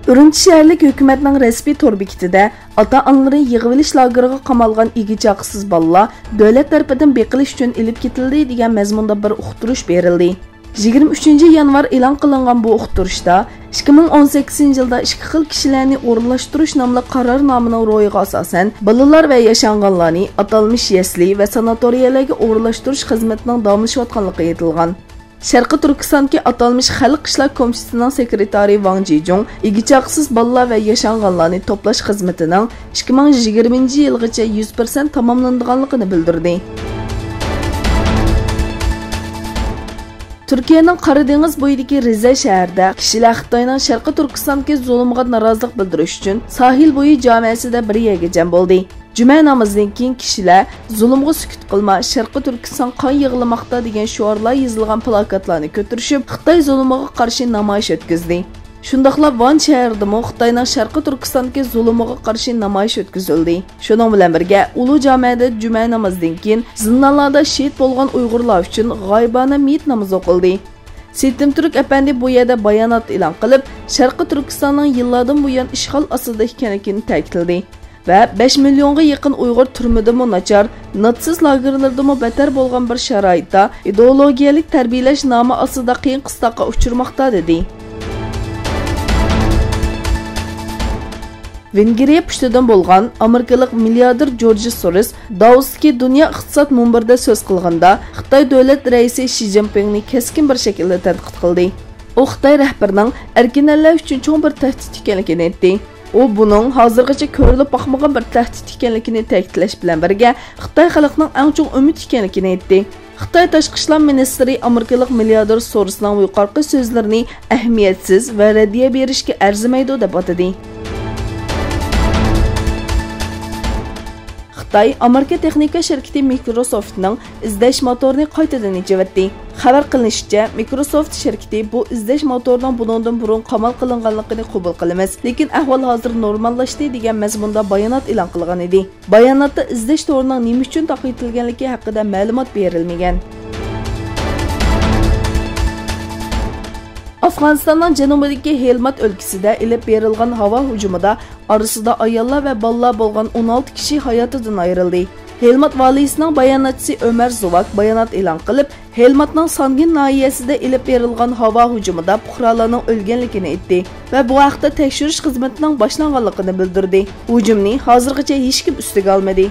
Urumchi şəhərlik hökumətinin rəsmi tor bekitida ata-analарын yig'ilish lageriga qamalgan igichaqsiz bolalar davlat tarafidan beqilish uchun ilib ketildi degan mazmunda bir uqtirish berildi. 23 yanvar e'lon qilingan bu uqtirishda 2018 yilda ikki xil kishilarni o'rinlashtirish nomli qarornomaning ro'yiga asosan bolalar va yashanganlarni atalmish yasli va sanatoriyalarga o'rinlashtirish xizmatining davomlashayotganligi aytilgan. Sharqi Turkistondagi atalmish Xalq ishlar komissiyasining sekretari Wang Jijong igichaqsiz bolalar va yashanganlarni to'plash xizmatining 2020 yilgacha 100% tamomlanganligini bildirdi. Türkiye'nin Karadeniz boyidagi Rize şəhərdə kişilər Xitoyning Sharqi Turkistondagi zulmga norozilik bildirish uchun sahil bo'yi jamiasida bir yerga jam bo'ldi. Juma namozidan keyin kishilar zulmga sukut qilma, Sharqi Turkiston qon yig'lamoqda degan shiorlar yozilgan plakatlarni ko'tarishib, Xitoy zulmiga qarshi namoyish o'tkazdi. Shundaqla Van shahridami Xitoyning Sharqi Turkistondagi zulmiga qarshi namoyish o'tkazildi. Shuning bilan birga ulu jamiyatda juma namozidan keyin zindonlarda shahid bo'lgan Uyg'urlar uchun g'oyibona miyit namozi o'qildi. Setim Turk efendi bu yerda bayonot e'lon qilib, Sharqi Turkistonning yillardan buyon ishg'ol ostida ekanligini ta'kidladi. Ve 5 milyonga yaqin Uyg'ur turmidimi nachar, natsiz lagerlardimi beter bo'lgan bir sharoitda ideologiyalik tarbiyalash nomi ostida qiyin qistoqqa uchirmoqda dedi. Vengriya pushtidan bo'lgan Amerikalik milliarder George Soros Davosdagi Dunyo iqtisod munbirida so'z qilganda Xitoy davlat raisi Xi Jinpingni keskin bir shaklda tanqid qildi. U Xitoy rahbarining erkinliklar uchun cho'ng bir tahdid ekanligini aytdi. U buning hozirgacha ko'rilib boqmagan bir tahdid ekanligini ta'kidlash bilan birga Xitoy xalqining eng cho'ng umid ekanligini aytdi. Xitoy tashqi ishlar ministri Amerikalik milliarder Sorosning yuqorqi so'zlarini ahamiyatsiz va raddiya berishga arzimaydi deb atadi. Xitoy Amerika texnika şirketi Microsoft'ning izlash motorini qaytadan ijavatdi. Xabar qilinishicha, Microsoft şirketi bu izlash motorining bundan burun qamal qilinganligini qabul qilamiz, lekin ahvol hozir normallashdi degan mazmunda bayonot e'lon qilgan edi. Bayonotda izlash torining nima uchun taqiqlanganligi haqida ma'lumot berilmagan. Afg'onistonning janubidagi Helmand o'lkasida ilib berilgan havo hujumida orasida ayollar va bolalar bo'lgan 16 kishi hayotidan ayrildi. Helmand valiysining bayonotchisi Ömer Zuvak bayonot e'lon qilib, Helmandning Sangin nahiyasida ilib berilgan havo hujumida fuqarolarning o'lganligini aytdi va bu haqda tekshirish xizmatining boshlanganligini bildirdi. Hujumni hozirgacha hech kim ustiga olmadi.